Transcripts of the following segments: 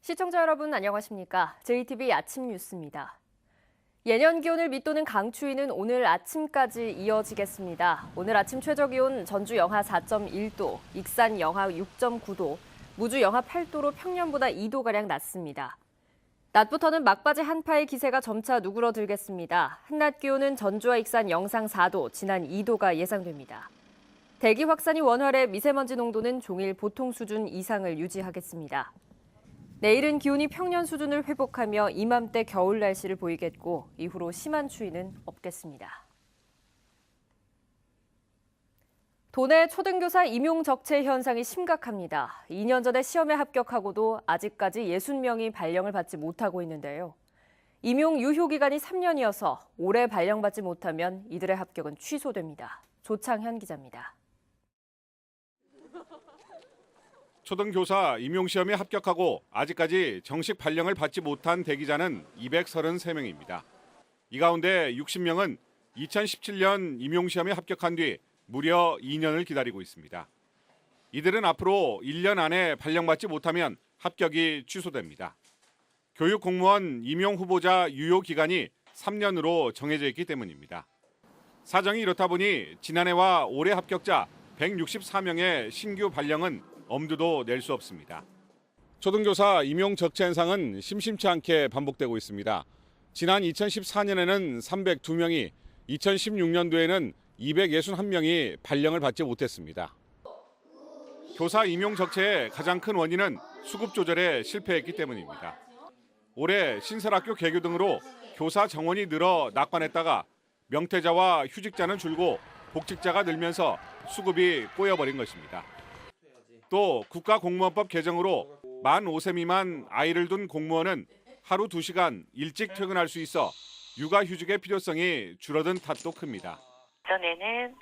시청자 여러분 안녕하십니까? JTBC 아침 뉴스입니다. 예년 기온을 밑도는 강추위는 오늘 아침까지 이어지겠습니다. 오늘 아침 최저기온 전주 영하 4.1도, 익산 영하 6.9도, 무주 영하 8도로 평년보다 2도가량 낮습니다. 낮부터는 막바지 한파의 기세가 점차 누그러들겠습니다. 한낮 기온은 전주와 익산 영상 4도, 진안 2도가 예상됩니다. 대기 확산이 원활해 미세먼지 농도는 종일 보통 수준 이상을 유지하겠습니다. 내일은 기온이 평년 수준을 회복하며 이맘때 겨울 날씨를 보이겠고 이후로 심한 추위는 없겠습니다. 도내 초등교사 임용 적체 현상이 심각합니다. 2년 전에 시험에 합격하고도 아직까지 60명이 발령을 받지 못하고 있는데요. 임용 유효 기간이 3년이어서 올해 발령받지 못하면 이들의 합격은 취소됩니다. 조창현 기자입니다. 초등교사 임용시험에 합격하고 아직까지 정식 발령을 받지 못한 대기자는 233명입니다. 이 가운데 60명은 2017년 임용시험에 합격한 뒤 무려 2년을 기다리고 있습니다. 이들은 앞으로 1년 안에 발령받지 못하면 합격이 취소됩니다. 교육공무원 임용 후보자 유효 기간이 3년으로 정해져 있기 때문입니다. 사정이 이렇다 보니 지난해와 올해 합격자 164명의 신규 발령은 엄두도 낼 수 없습니다. 초등교사 임용 적체 현상은 심심치 않게 반복되고 있습니다. 지난 2014년에는 302명이, 2016년도에는 261명이 발령을 받지 못했습니다. 교사 임용 적체의 가장 큰 원인은 수급 조절에 실패했기 때문입니다. 올해 신설학교 개교 등으로 교사 정원이 늘어 낙관했다가 명퇴자와 휴직자는 줄고 복직자가 늘면서 수급이 꼬여버린 것입니다. 또 국가공무원법 개정으로 만 5세 미만 아이를 둔 공무원은 하루 2시간 일찍 퇴근할 수 있어 육아휴직의 필요성이 줄어든 탓도 큽니다. 전에는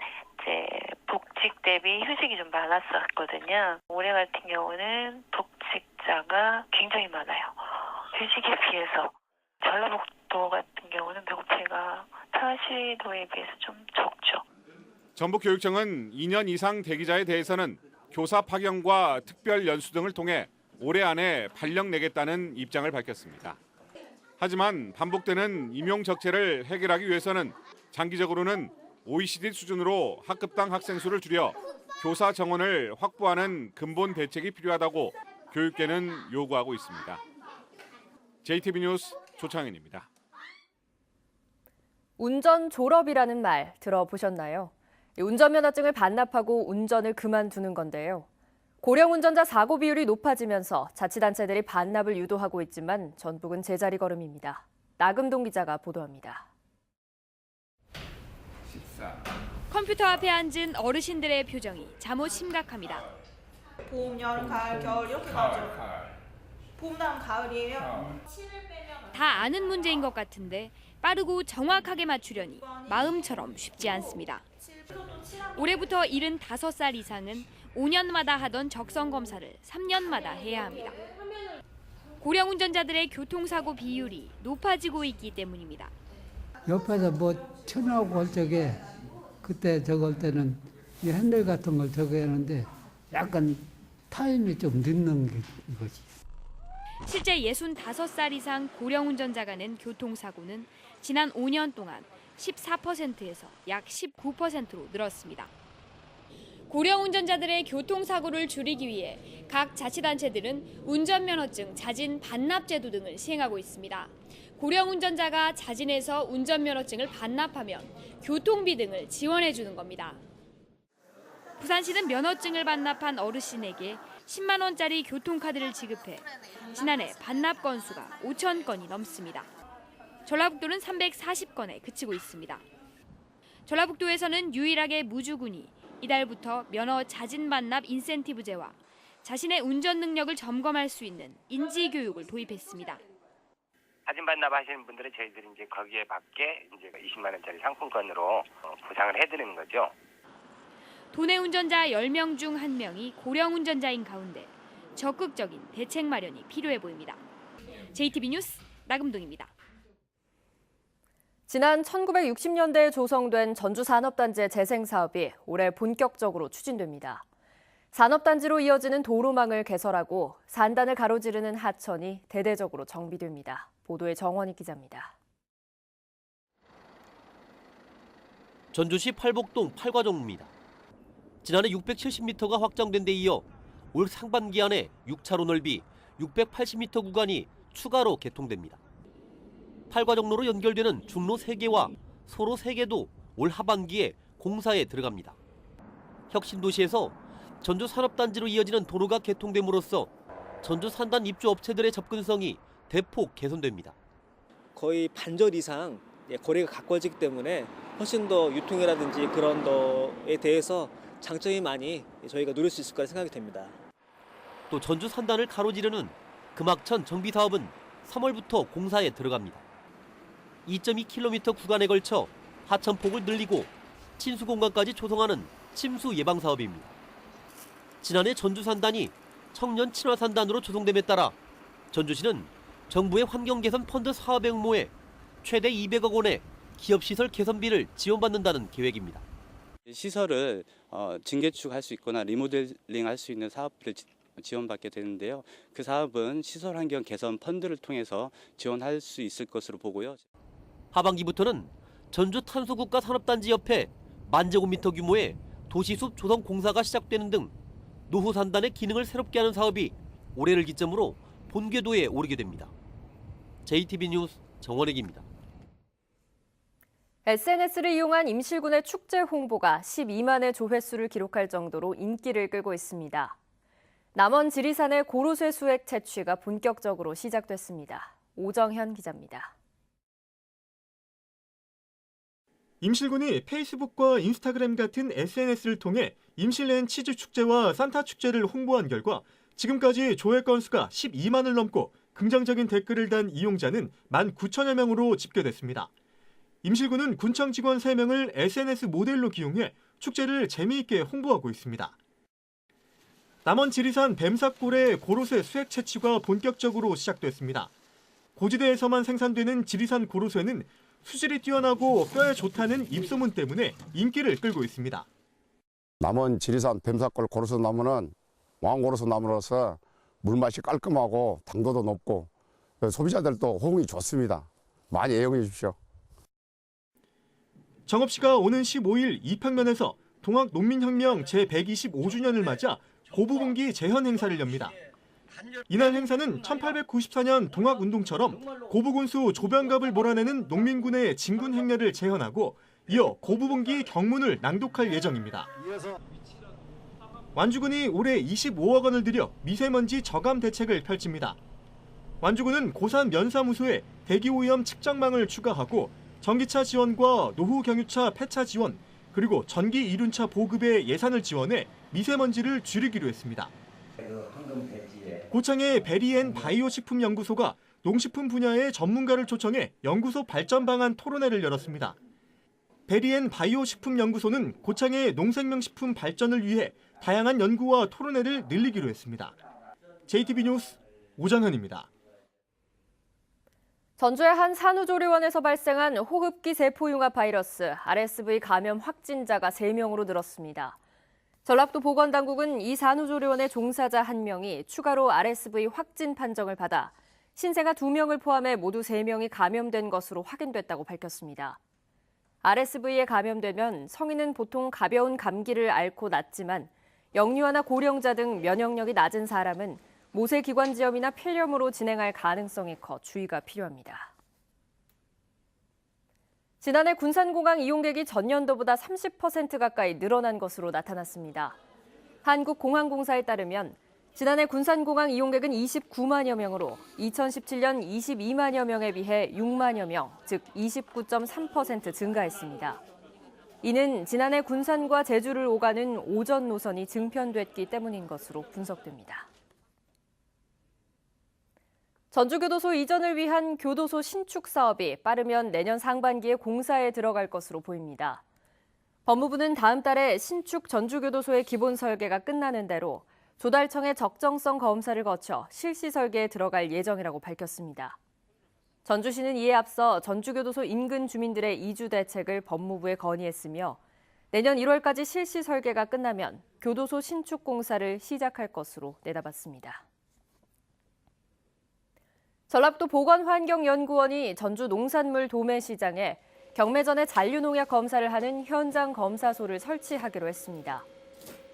복직 대비 휴직이 좀 많았었거든요. 올해 같은 경우는 복직자가 굉장히 많아요. 휴직에 비해서. 전라북도 같은 경우는 명퇴가 타시도에 비해서 좀 적죠. 전북교육청은 2년 이상 대기자에 대해서는 교사 파견과 특별 연수 등을 통해 올해 안에 발령 내겠다는 입장을 밝혔습니다. 하지만 반복되는 임용 적체를 해결하기 위해서는 장기적으로는 OECD 수준으로 학급당 학생 수를 줄여 교사 정원을 확보하는 근본 대책이 필요하다고 교육계는 요구하고 있습니다. JTBC 뉴스 조창현입니다. 운전 졸업이라는 말 들어보셨나요? 운전면허증을 반납하고 운전을 그만두는 건데요. 고령 운전자 사고 비율이 높아지면서 자치단체들이 반납을 유도하고 있지만 전북은 제자리 걸음입니다. 나금동 기자가 보도합니다. 컴퓨터 앞에 앉은 어르신들의 표정이 잠옷 심각합니다. 봄, 여름, 가을, 겨울 이렇게 가죠. 봄 다음 가을이에요. 다 아는 문제인 것 같은데 빠르고 정확하게 맞추려니 마음처럼 쉽지 않습니다. 올해부터 75살 이상은 5년마다 하던 적성 검사를 3년마다 해야 합니다. 고령 운전자들의 교통사고 비율이 높아지고 있기 때문입니다. 옆에서 뭐 쳐나오고 할 적에 그때 저걸 때는 이 핸들 같은 걸 저거 하는데 약간 타임이 좀 늦는 게 이거지. 실제 65살 이상 고령 운전자가 낸 교통사고는 지난 5년 동안 14%에서 약 19%로 늘었습니다. 고령 운전자들의 교통사고를 줄이기 위해 각 자치단체들은 운전면허증 자진 반납 제도 등을 시행하고 있습니다. 고령 운전자가 자진해서 운전면허증을 반납하면 교통비 등을 지원해 주는 겁니다. 부산시는 면허증을 반납한 어르신에게 10만 원짜리 교통카드를 지급해 지난해 반납 건수가 5천 건이 넘습니다. 전라북도는 340건에 그치고 있습니다. 전라북도에서는 유일하게 무주군이 이달부터 면허 자진 반납 인센티브제와 자신의 운전 능력을 점검할 수 있는 인지 교육을 도입했습니다. 사진 반납하시는 분들은 저희들이 이제 거기에 맞게 이제 20만 원짜리 상품권으로 보상을 해드리는 거죠. 도내 운전자 10명 중 1명이 고령 운전자인 가운데 적극적인 대책 마련이 필요해 보입니다. JTBC 뉴스 나금동입니다. 지난 1960년대에 조성된 전주산업단지의 재생사업이 올해 본격적으로 추진됩니다. 산업단지로 이어지는 도로망을 개설하고 산단을 가로지르는 하천이 대대적으로 정비됩니다. 보도에 정원희 기자입니다. 전주시 팔복동 팔과정로입니다. 지난해 670m가 확장된 데 이어 올 상반기 안에 6차로 넓이 680m 구간이 추가로 개통됩니다. 팔과정로로 연결되는 중로 3개와 소로 3개도 올 하반기에 공사에 들어갑니다. 혁신도시에서 전주 산업단지로 이어지는 도로가 개통됨으로써 전주 산단 입주 업체들의 접근성이 대폭 개선됩니다. 거의 반절 이상 거리가 가까워지기 때문에 훨씬 더 유통이라든지 그런 거에 대해서 장점이 많이 저희가 누릴 수 있을 거라 생각이 됩니다. 또 전주 산단을 가로지르는 금악천 정비 사업은 3월부터 공사에 들어갑니다. 2.2km 구간에 걸쳐 하천폭을 늘리고 침수 공간까지 조성하는 침수 예방 사업입니다. 지난해 전주 산단이 청년 친화 산단으로 조성됨에 따라 전주시는 정부의 환경 개선 펀드 사업에 응모해 최대 200억 원의 기업 시설 개선비를 지원받는다는 계획입니다. 시설을 증개축할 수 있거나 리모델링 할 수 있는 사업을 지원받게 되는데요. 그 사업은 시설 환경 개선 펀드를 통해서 지원할 수 있을 것으로 보고요. 하반기부터는 전주 탄소국가 산업단지 옆에 10,000제곱미터 규모의 도시숲 조성 공사가 시작되는 등 노후 산단의 기능을 새롭게 하는 사업이 올해를 기점으로 본궤도에 오르게 됩니다. JTB 뉴스 정원익입니다. SNS를 이용한 임실군의 축제 홍보가 12만의 조회수를 기록할 정도로 인기를 끌고 있습니다. 남원 지리산의 고로쇠 수액 채취가 본격적으로 시작됐습니다. 오정현 기자입니다. 임실군이 페이스북과 인스타그램 같은 SNS를 통해 임실랜 치즈 축제와 산타 축제를 홍보한 결과 지금까지 조회 건수가 12만을 넘고 긍정적인 댓글을 단 이용자는 19,000여 명으로 집계됐습니다. 임실군은 군청 직원 3명을 SNS 모델로 기용해 축제를 재미있게 홍보하고 있습니다. 남원 지리산 뱀사골의 고로쇠 수액 채취가 본격적으로 시작됐습니다. 고지대에서만 생산되는 지리산 고로쇠는 수질이 뛰어나고 뼈에 좋다는 입소문 때문에 인기를 끌고 있습니다. 남원 지리산 뱀사골 고로쇠 나무는 왕고로쇠 나무로서 물맛이 깔끔하고 당도도 높고 소비자들도 호응이 좋습니다. 많이 애용해 주십시오. 정읍시가 오는 15일 이평면에서 동학농민혁명 제125주년을 맞아 고부분기 재현 행사를 엽니다. 이날 행사는 1894년 동학운동처럼 고부군수 조병갑을 몰아내는 농민군의 진군 행렬을 재현하고 이어 고부분기 경문을 낭독할 예정입니다. 완주군이 올해 25억 원을 들여 미세먼지 저감 대책을 펼칩니다. 완주군은 고산 면사무소에 대기오염 측정망을 추가하고 전기차 지원과 노후 경유차 폐차 지원, 그리고 전기 이륜차 보급에 예산을 지원해 미세먼지를 줄이기로 했습니다. 고창의 베리앤바이오식품연구소가 농식품 분야의 전문가를 초청해 연구소 발전 방안 토론회를 열었습니다. 베리앤바이오식품연구소는 고창의 농생명식품 발전을 위해 다양한 연구와 토론회를 늘리기로 했습니다. JTB 뉴스 오정현입니다. 전주의 한 산후조리원에서 발생한 호흡기 세포융합 바이러스 RSV 감염 확진자가 3명으로 늘었습니다. 전라도 보건당국은 이 산후조리원의 종사자 1명이 추가로 RSV 확진 판정을 받아 신생아 2명을 포함해 모두 3명이 감염된 것으로 확인됐다고 밝혔습니다. RSV에 감염되면 성인은 보통 가벼운 감기를 앓고 낫지만 영유아나 고령자 등 면역력이 낮은 사람은 모세기관지염이나 폐렴으로 진행할 가능성이 커 주의가 필요합니다. 지난해 군산공항 이용객이 전년도보다 30% 가까이 늘어난 것으로 나타났습니다. 한국공항공사에 따르면 지난해 군산공항 이용객은 29만여 명으로 2017년 22만여 명에 비해 6만여 명, 즉 29.3% 증가했습니다. 이는 지난해 군산과 제주를 오가는 오전 노선이 증편됐기 때문인 것으로 분석됩니다. 전주교도소 이전을 위한 교도소 신축 사업이 빠르면 내년 상반기에 공사에 들어갈 것으로 보입니다. 법무부는 다음 달에 신축 전주교도소의 기본 설계가 끝나는 대로 조달청의 적정성 검사를 거쳐 실시 설계에 들어갈 예정이라고 밝혔습니다. 전주시는 이에 앞서 전주교도소 인근 주민들의 이주 대책을 법무부에 건의했으며 내년 1월까지 실시 설계가 끝나면 교도소 신축 공사를 시작할 것으로 내다봤습니다. 전라북도 보건환경연구원이 전주 농산물 도매시장에 경매 전에 잔류농약 검사를 하는 현장 검사소를 설치하기로 했습니다.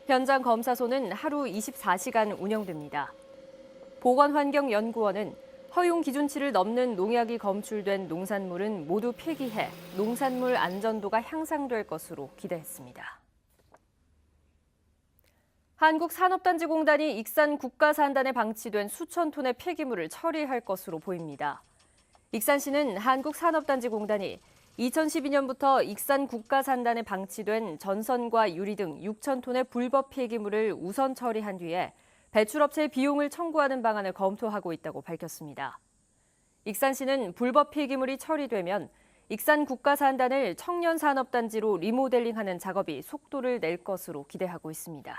현장 검사소는 하루 24시간 운영됩니다. 보건환경연구원은 허용 기준치를 넘는 농약이 검출된 농산물은 모두 폐기해 농산물 안전도가 향상될 것으로 기대했습니다. 한국산업단지공단이 익산 국가산단에 방치된 수천 톤의 폐기물을 처리할 것으로 보입니다. 익산시는 한국산업단지공단이 2012년부터 익산 국가산단에 방치된 전선과 유리 등 6천 톤의 불법 폐기물을 우선 처리한 뒤에 배출업체의 비용을 청구하는 방안을 검토하고 있다고 밝혔습니다. 익산시는 불법 폐기물이 처리되면 익산 국가산단을 청년산업단지로 리모델링하는 작업이 속도를 낼 것으로 기대하고 있습니다.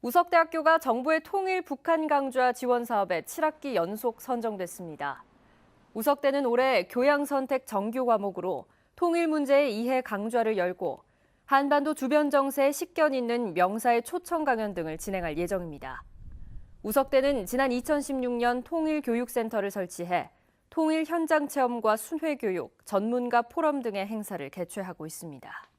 우석대학교가 정부의 통일 북한 강좌 지원 사업에 7학기 연속 선정됐습니다. 우석대는 올해 교양 선택 정규 과목으로 통일 문제의 이해 강좌를 열고 한반도 주변 정세에 식견 있는 명사의 초청 강연 등을 진행할 예정입니다. 우석대는 지난 2016년 통일교육센터를 설치해 통일 현장 체험과 순회 교육, 전문가 포럼 등의 행사를 개최하고 있습니다.